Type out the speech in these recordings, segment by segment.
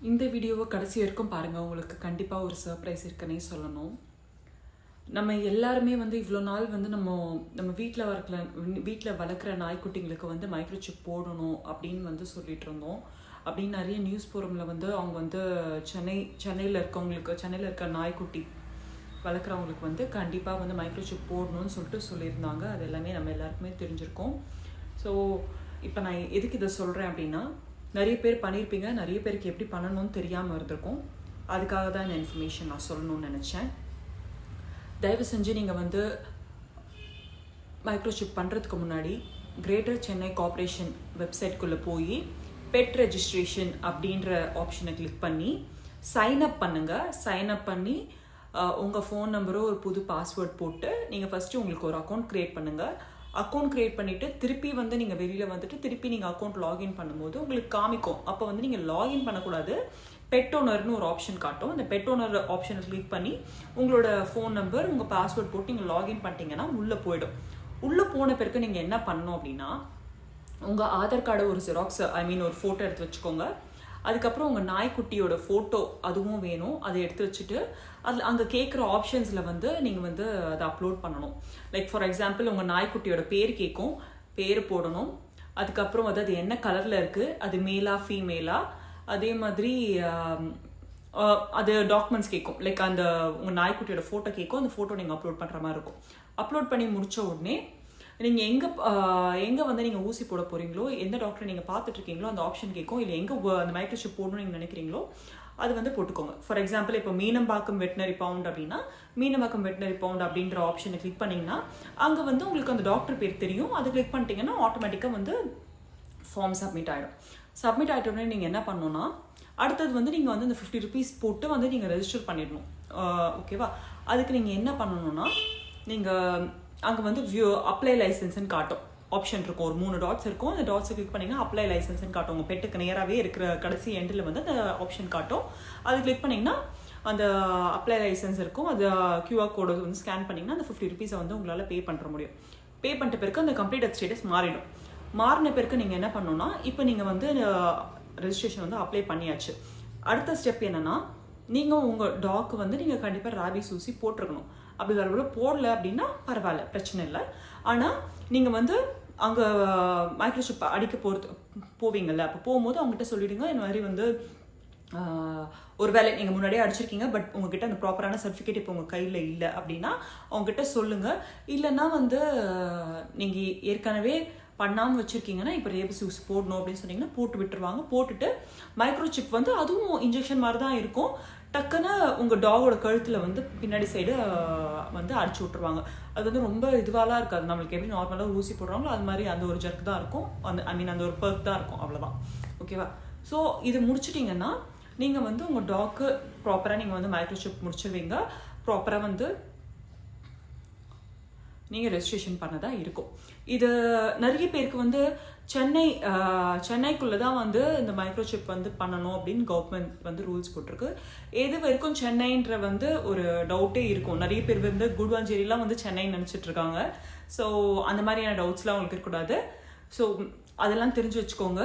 இந்த வீடியோவை கடைசி வரைக்கும் பாருங்கள். உங்களுக்கு கண்டிப்பாக ஒரு சர்ப்ரைஸ் இருக்குன்னே சொல்லணும். நம்ம எல்லாருமே இவ்வளோ நாள் நம்ம வீட்டில் வளர்க்குற நாய்க்குட்டிங்களுக்கு மைக்ரோசிப் போடணும் அப்படின்னு சொல்லிட்டு இருந்தோம். அப்படின்னு நிறைய நியூஸ் ஃபோரமில் அவங்க சென்னையில் இருக்க நாய்க்குட்டி வளர்க்குறவங்களுக்கு கண்டிப்பாக மைக்ரோசிப் போடணும்னு சொல்லியிருந்தாங்க. அது எல்லாமே நம்ம எல்லாருக்குமே தெரிஞ்சிருக்கோம். ஸோ இப்போ நான் எதுக்கு இதை சொல்கிறேன் அப்படின்னா, நிறைய பேர் பண்ணியிருப்பீங்க, நிறைய பேருக்கு எப்படி பண்ணணும்னு தெரியாமல் இருந்திருக்கும். அதுக்காக தான் இந்த இன்ஃபர்மேஷன் நான் சொல்லணும்னு நினச்சேன். தயவு செஞ்சு நீங்கள் மைக்ரோசிப் பண்ணுறதுக்கு முன்னாடி கிரேட்டர் சென்னை கார்ப்பரேஷன் வெப்சைட்குள்ளே போய் பெட் ரெஜிஸ்ட்ரேஷன் அப்படின்ற ஆப்ஷனை கிளிக் பண்ணி சைன்அப் பண்ணுங்கள். சைன்அப் பண்ணி உங்கள் ஃபோன் நம்பரோ ஒரு புது பாஸ்வேர்ட் போட்டு நீங்கள் ஃபஸ்ட்டு உங்களுக்கு ஒரு அக்கௌண்ட் க்ரியேட் பண்ணுங்கள். அக்கௌண்ட் க்ரியேட் பண்ணிவிட்டு திருப்பி நீங்கள் வெளியில் திருப்பி நீங்கள் அக்கௌண்ட் லாகின் பண்ணும்போது உங்களுக்கு காமிக்கும். அப்போ நீங்கள் லாகின் பண்ணக்கூடாது, பெட் ஓனர்னு ஒரு ஆப்ஷன் காட்டும். அந்த பெட் ஓனர் ஆப்ஷனை கிளிக் பண்ணி உங்களோட ஃபோன் நம்பர் உங்கள் பாஸ்வேர்ட் போட்டு நீங்கள் லாகின் பண்ணிட்டீங்கன்னா உள்ளே போயிடும். உள்ளே போன பிறகு நீங்கள் என்ன பண்ணணும் அப்படின்னா, உங்கள் ஆதார் கார்டை ஒரு ஜெராக்ஸ் ஒரு ஃபோட்டோ எடுத்து வச்சுக்கோங்க. அதுக்கப்புறம் உங்கள் நாய்க்குட்டியோட ஃபோட்டோ அதுவும் வேணும். அதை எடுத்து வச்சுட்டு அதில் அங்கே கேட்குற ஆப்ஷன்ஸில் நீங்கள் அதை அப்லோட் பண்ணணும். லைக் ஃபார் எக்ஸாம்பிள் உங்கள் நாய்க்குட்டியோட பேர் கேட்கும், பேர் போடணும். அதுக்கப்புறம் அது என்ன கலரில் இருக்குது, அது மேலா ஃபீமேலா, அதே மாதிரி அது டாக்குமெண்ட்ஸ் கேட்கும். லைக் உங்கள் நாய்க்குட்டியோட ஃபோட்டோ கேட்கும். அந்த ஃபோட்டோ நீங்கள் அப்லோட் பண்ணுற மாதிரி இருக்கும். அப்லோட் பண்ணி முடித்த உடனே நீங்கள் எங்கே நீங்கள் ஊசி போட போகிறீங்களோ, எந்த டாக்டரை நீங்கள் பார்த்துட்ருக்கீங்களோ அந்த ஆப்ஷன் கேட்கும். இல்லை எங்கே அந்த மைக்ரோசிப் போடணும்னு நீங்கள் நினைக்கிறீங்களோ அது போட்டுக்கோங்க. ஃபார் எக்ஸாம்பிள் இப்போ மீனம்பாக்கம் வெட்டினரி பவுண்ட் அப்படின்னா மீனம்பாக்கம் வெட்டினரி பவுண்ட் அப்படின்ற ஆப்ஷனை கிளிக் பண்ணிங்கன்னா அங்கே உங்களுக்கு அந்த டாக்டர் பேர் தெரியும். அது கிளிக் பண்ணிட்டீங்கன்னா ஆட்டோமேட்டிக்காக ஃபார்ம் சப்மிட் ஆகிடும். சப்மிட் ஆகிட்டோடனே நீங்கள் என்ன பண்ணணும்னா, அடுத்தது நீங்கள் அந்த 50 rupees போட்டு நீங்கள் ரெஜிஸ்டர் பண்ணிடணும். ஓகேவா? அதுக்கு நீங்கள் என்ன பண்ணணும்னா, நீங்கள் அங்கே வியூ அப்ளை லைசன்ஸ்ன்னு காட்டும். ஆப்ஷன் இருக்கும், ஒரு 3 டாட்ஸ் இருக்கும். அந்த டாட்ஸை கிளிக் பண்ணிங்கன்னா அப்ளை லைசன்ஸ்ன்னு காட்டும். உங்கள் பெட்டுக்கு நேராகவே இருக்கிற கடைசி எண்டில் அந்த ஆப்ஷன் காட்டும். அது கிளிக் பண்ணிங்கன்னா அந்த அப்ளை லைசன்ஸ் இருக்கும். அது QR கோடு ஸ்கேன் பண்ணிங்கன்னா அந்த 50 rupees உங்களால் பே பண்ணுற முடியும். பே பண்ணிட்ட பிறகு அந்த கம்ப்ளீட்டட் ஸ்டேட்டஸ் மாறிடும். மாறின பிறகு நீங்கள் என்ன பண்ணணும்னா, இப்போ நீங்கள் ரெஜிஸ்ட்ரேஷன் அப்ளை பண்ணியாச்சு. அடுத்த ஸ்டெப் என்னென்னா, நீங்கள் உங்கள் டாக்கு நீங்கள் கண்டிப்பாக ராபிஸ் ஊசி போட்டிருக்கணும். அப்படி வர போடல அப்படின்னா பரவாயில்ல, பிரச்சனை இல்லை. ஆனால் நீங்கள் அங்கே மைக்ரோசிப் அடிக்க போவீங்கள்ல, அப்போ போகும்போது அவங்ககிட்ட சொல்லிவிடுங்க, இந்த மாதிரி ஒரு வேலை நீங்கள் முன்னாடியே அடிச்சிருக்கீங்க, பட் உங்ககிட்ட அந்த ப்ராப்பரான சர்டிஃபிகேட் இப்போ உங்கள் கையில் இல்லை அப்படின்னா அவங்ககிட்ட சொல்லுங்கள். இல்லைன்னா நீங்கள் ஏற்கனவே பண்ணாமல் வச்சுருக்கீங்கன்னா இப்போ ரேபிஸ் ஊசி போடணும் அப்படின்னு சொன்னீங்கன்னா போட்டு விட்டுருவாங்க. போட்டுட்டு மைக்ரோசிப் அதுவும் இன்ஜெக்ஷன் மாதிரி தான் இருக்கும். டக்குன்னு உங்கள் டாகோட கழுத்தில் பின்னாடி சைடு அடிச்சு விட்ருவாங்க. அது ரொம்ப இதுவாலாம் இருக்காது. நம்மளுக்கு எப்படி நார்மலாக ஊசி போடுறாங்களோ அது மாதிரி அந்த ஒரு ஜர்க் தான் இருக்கும். அந்த ஒரு பர்க் தான் இருக்கும், அவ்வளோதான். ஓகேவா? ஸோ இது முடிச்சிட்டிங்கன்னா நீங்கள் உங்கள் டாக்கு ப்ராப்பராக நீங்கள் மைக்ரோசிப் முடிச்சிருவீங்க. ப்ராப்பராக நீங்கள் ரெஜிஸ்ட்ரேஷன் பண்ணதான் இருக்கும். இது நிறைய பேருக்கு சென்னைக்குள்ளே தான் இந்த மைக்ரோசிப் பண்ணணும் அப்படின்னு கவர்மெண்ட் ரூல்ஸ் போட்டிருக்கு. எது வரைக்கும் சென்னைன்ற ஒரு டவுட்டே இருக்கும். நிறைய பேர் குடுவாஞ்சேரிலாம் சென்னைன்னு நினச்சிட்டு இருக்காங்க. ஸோ அந்த மாதிரியான டவுட்ஸ்லாம் உங்களுக்கு இருக்கக்கூடாது. ஸோ அதெல்லாம் தெரிஞ்சு வச்சுக்கோங்க.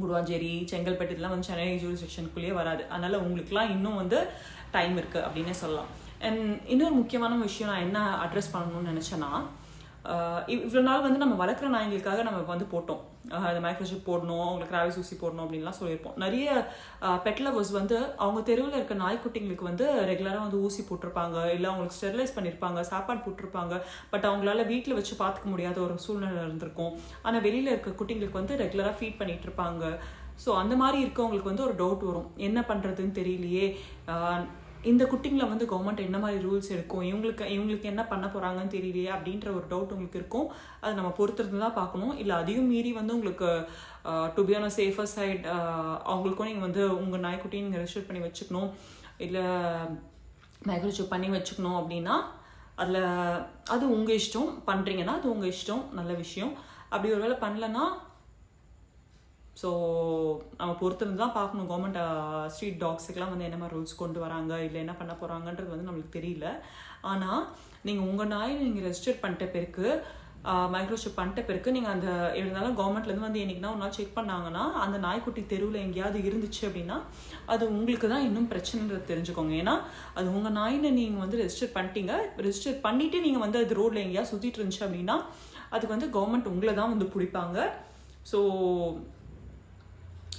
குடுவாஞ்சேரி, செங்கல்பட்டு இதெல்லாம் சென்னை ஜூரிஸ்டிக்ஷனுக்குள்ளேயே வராது. அதனால் உங்களுக்குலாம் இன்னும் டைம் இருக்குது அப்படின்னே சொல்லலாம். அண்ட் இன்னொரு முக்கியமான விஷயம் நான் என்ன அட்ரஸ் பண்ணணும்னு நினச்சேன்னா, இவ்வளோ நாள் நம்ம வளர்க்குற நாய்களுக்காக நம்ம போட்டோம். அந்த மைக்ரோசிப் போடணும், அவங்களுக்கு ராபிஸ் ஊசி போடணும் அப்படின்லாம் சொல்லியிருப்போம். நிறைய பெட் லவர்ஸ் அவங்க தெருவில் இருக்க நாய்க்குட்டிங்களுக்கு ரெகுலராக ஊசி போட்டிருப்பாங்க, இல்லை அவங்களுக்கு ஸ்டெரிலைஸ் பண்ணியிருப்பாங்க, சாப்பாடு போட்டிருப்பாங்க. பட் அவங்களால வீட்டில் வச்சு பார்த்துக்க முடியாத ஒரு சூழ்நிலை இருந்திருக்கும். ஆனால் வெளியில் இருக்க குட்டிங்களுக்கு ரெகுலராக ஃபீட் பண்ணிகிட்டு இருப்பாங்க. ஸோ அந்த மாதிரி இருக்கவங்களுக்கு ஒரு டவுட் வரும், என்ன பண்ணுறதுன்னு தெரியலையே, இந்த குட்டிங்களை கவர்மெண்ட் என்ன மாதிரி ரூல்ஸ் எடுக்கும், இவங்களுக்கு என்ன பண்ண போகிறாங்கன்னு தெரியலையே அப்படின்ற ஒரு டவுட் உங்களுக்கு இருக்கும். அது நம்ம பொறுத்திருந்து தான் பார்க்கணும். இல்லை அதையும் மீறி உங்களுக்கு to be on safer side அவங்களுக்கும் நீங்கள் உங்கள் நாய்க்குட்டியும் நீங்கள் ரெஜிஸ்டர் பண்ணி வச்சுக்கணும், இல்லை மைக்ரோசிப் பண்ணி வச்சுக்கணும் அப்படின்னா அதில் அது உங்கள் இஷ்டம். பண்ணுறீங்கன்னா அது உங்கள் இஷ்டம், நல்ல விஷயம். அப்படி ஒரு வேளை பண்ணலன்னா ஸோ நம்ம பொறுத்திருந்து தான் பார்க்கணும். கவர்மெண்ட் ஸ்ட்ரீட் டாக்ஸுக்கெலாம் என்ன மாதிரி ரூல்ஸ் கொண்டு வராங்க, இல்லை என்ன பண்ண போகிறாங்கன்றது நம்மளுக்கு தெரியல. ஆனால் நீங்கள் உங்கள் நாயை நீங்கள் ரெஜிஸ்டர் பண்ணிட்ட பிறகு மைக்ரோசிப் பண்ணிட்ட பிறகு நீங்கள் அந்த இருந்தாலும் கவர்மெண்ட்லேருந்து வந்து என்றைக்குனா ஒரு நாள் செக் பண்ணாங்கன்னா அந்த நாய்க்குட்டி தெருவில் எங்கேயாவது இருந்துச்சு அப்படின்னா அது உங்களுக்கு தான் இன்னும் பிரச்சனைன்றது தெரிஞ்சுக்கோங்க. ஏன்னா அது உங்கள் நாயினை நீங்கள் வந்து ரெஜிஸ்டர் பண்ணிட்டீங்க, ரெஜிஸ்டர் பண்ணிவிட்டு நீங்கள் வந்து அது ரோட்டில் எங்கேயாவது சுற்றிட்டு இருந்துச்சு அப்படின்னா அதுக்கு வந்து கவர்மெண்ட் உங்களை தான் வந்து பிடிப்பாங்க. ஸோ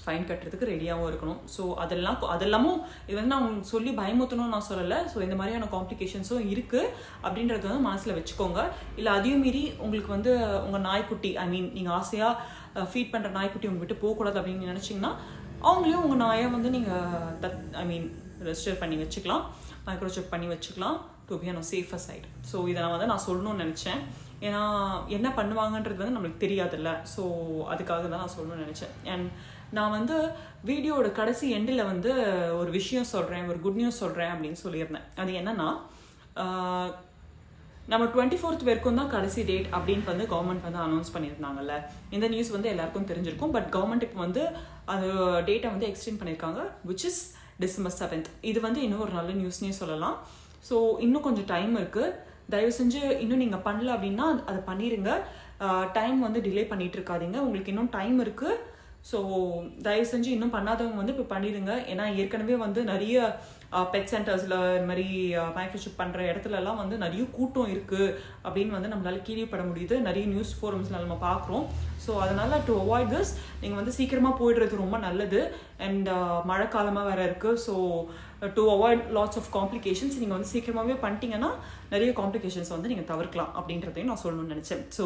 ஃபைன் கட்டுறதுக்கு ரெடியாகவும் இருக்கணும். ஸோ அதெல்லாமும் இது வந்து நான் உங்களுக்கு சொல்லி பயமுத்தணும்னு நான் சொல்லலை. ஸோ இந்த மாதிரியான காம்ப்ளிகேஷன்ஸும் இருக்குது அப்படின்றது வந்து மனசில் வச்சுக்கோங்க. இல்லை அதையும் மீறி உங்களுக்கு வந்து உங்கள் நாய்க்குட்டி நீங்கள் ஆசையாக ஃபீட் பண்ணுற நாய்க்குட்டி உங்கள் விட்டு போகக்கூடாது அப்படின்னு நினச்சிங்கன்னா அவங்களையும் உங்கள் நாயை வந்து நீங்கள் ரெஜிஸ்டர் பண்ணி வச்சுக்கலாம், மைக்ரோசிப் பண்ணி வச்சுக்கலாம் to be on safer side. So இதை நான் சொல்லணும்னு நினச்சேன். ஏன்னா என்ன பண்ணுவாங்கன்றது வந்து நம்மளுக்கு தெரியாதுல்ல. ஸோ அதுக்காக தான் நான் சொல்லணும்னு நினச்சேன். அண்ட் நான் வந்து வீடியோட கடைசி எண்டில் வந்து ஒரு விஷயம் சொல்கிறேன், ஒரு குட் நியூஸ் சொல்கிறேன் அப்படின்னு சொல்லியிருந்தேன். அது என்னன்னா நம்ம 24th வரைக்கும் தான் கடைசி டேட் அப்படின்னு வந்து கவர்மெண்ட் வந்து அனௌன்ஸ் பண்ணியிருந்தாங்கல்ல. இந்த நியூஸ் வந்து எல்லாருக்கும் தெரிஞ்சிருக்கும். பட் கவர்மெண்ட் இப்போ வந்து அது டேட்டை வந்து எக்ஸ்டெண்ட் பண்ணியிருக்காங்க, விச் இஸ் December 7th. இது வந்து இன்னும் ஒரு நல்ல நியூஸ்னே சொல்லலாம். ஸோ இன்னும் கொஞ்சம் டைம் இருக்குது. தயவு செஞ்சு இன்னும் நீங்கள் பண்ணல அப்படின்னா அதை பண்ணிடுங்க. டைம் வந்து டிலே பண்ணிட்டு இருக்காதீங்க, உங்களுக்கு இன்னும் டைம் இருக்குது. ஸோ தயவு செஞ்சு இன்னும் பண்ணாதவங்க வந்து இப்போ பண்ணிடுங்க. ஏன்னா ஏற்கனவே வந்து நிறைய பெட் சென்டர்ஸில் இந்த மாதிரி மைக்ரோசிப் பண்ணுற இடத்துலலாம் வந்து நிறைய கூட்டம் இருக்குது அப்படின்னு வந்து நம்மளால் கேள்விப்பட முடியுது. நிறைய நியூஸ் ஃபோரம்ஸில் நம்ம பார்க்குறோம். ஸோ அதனால் டு அவாய்ட் திஸ் நீங்கள் வந்து சீக்கிரமாக போயிடுறது ரொம்ப நல்லது. அண்ட் மழை காலமாக வேறு இருக்குது. So to avoid lots of complications நீங்கள் வந்து சீக்கிரமாகவே பண்ணிட்டீங்கன்னா நிறைய காம்ப்ளிகேஷன்ஸ் வந்து நீங்கள் தவிர்க்கலாம் அப்படின்றதையும் நான் சொல்லணும்னு நினச்சேன். ஸோ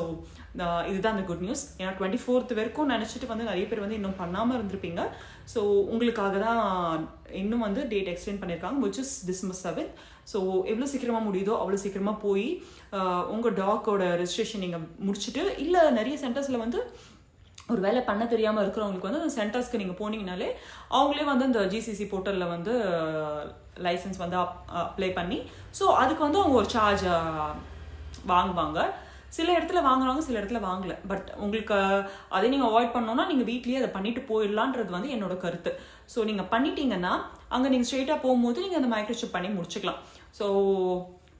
இதுதான் அந்த குட் நியூஸ். ஏன்னா 24th வரைக்கும் நினச்சிட்டு வந்து நிறைய பேர் வந்து இன்னும் பண்ணாமல் இருந்திருப்பீங்க. ஸோ உங்களுக்காக தான் இன்னும் வந்து டேட் எக்ஸ்டெண்ட் பண்ணியிருக்காங்க, which is December 7th. So எவ்வளோ சீக்கிரமாக முடியுதோ அவ்வளோ சீக்கிரமாக போய் உங்கள் டாக்கோட ரெஜிஸ்ட்ரேஷன் நீங்கள் முடிச்சுட்டு, இல்லை நிறைய சென்டர்ஸில் வந்து ஒரு வேலை பண்ண தெரியாமல் இருக்கிறவங்களுக்கு வந்து அந்த சென்டர்ஸ்க்கு நீங்கள் போனீங்கனாலே அவங்களே வந்து அந்த ஜிசிசி போர்ட்டலில் வந்து லைசன்ஸ் வந்து அப்ளை பண்ணி ஸோ அதுக்கு வந்து அவங்க ஒரு சார்ஜ் வாங்குவாங்க. சில இடத்துல வாங்குறாங்க, சில இடத்துல வாங்கலை. பட் உங்களுக்கு அதை நீங்கள் அவாய்ட் பண்ணோன்னா நீங்கள் வீட்லேயே அதை பண்ணிட்டு போயிடலான்றது வந்து என்னோட கருத்து. ஸோ நீங்கள் பண்ணிட்டீங்கன்னா அங்கே நீங்கள் ஸ்ட்ரெயிட்டாக போகும்போது நீங்கள் அந்த மைக்ரோசிப் பண்ணி முடிச்சுக்கலாம். ஸோ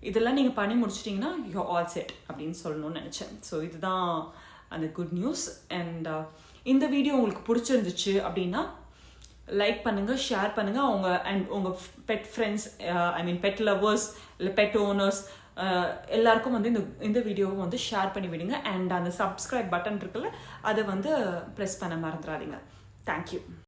இதெல்லாம் நீங்கள் பண்ணி முடிச்சிட்டிங்கன்னா யூ ஆல் செட் அப்படின்னு சொல்லணும்னு நினச்சேன். ஸோ இதுதான் அந்த குட் நியூஸ். அண்ட் இந்த வீடியோ உங்களுக்கு பிடிச்சிருந்துச்சு அப்படின்னா லைக் பண்ணுங்கள், ஷேர் பண்ணுங்கள். உங்கள் பெட் ஃப்ரெண்ட்ஸ், பெட் லவர்ஸ் இல்லை பெட் ஓனர்ஸ் எல்லாருக்கும் வந்து இந்த வீடியோவை வந்து ஷேர் பண்ணி விடுங்க. அண்ட் அந்த சப்ஸ்கிரைப் பட்டன் இருக்குல்ல அதை வந்து ப்ரெஸ் பண்ண மறந்துடாதீங்க. தேங்க்யூ.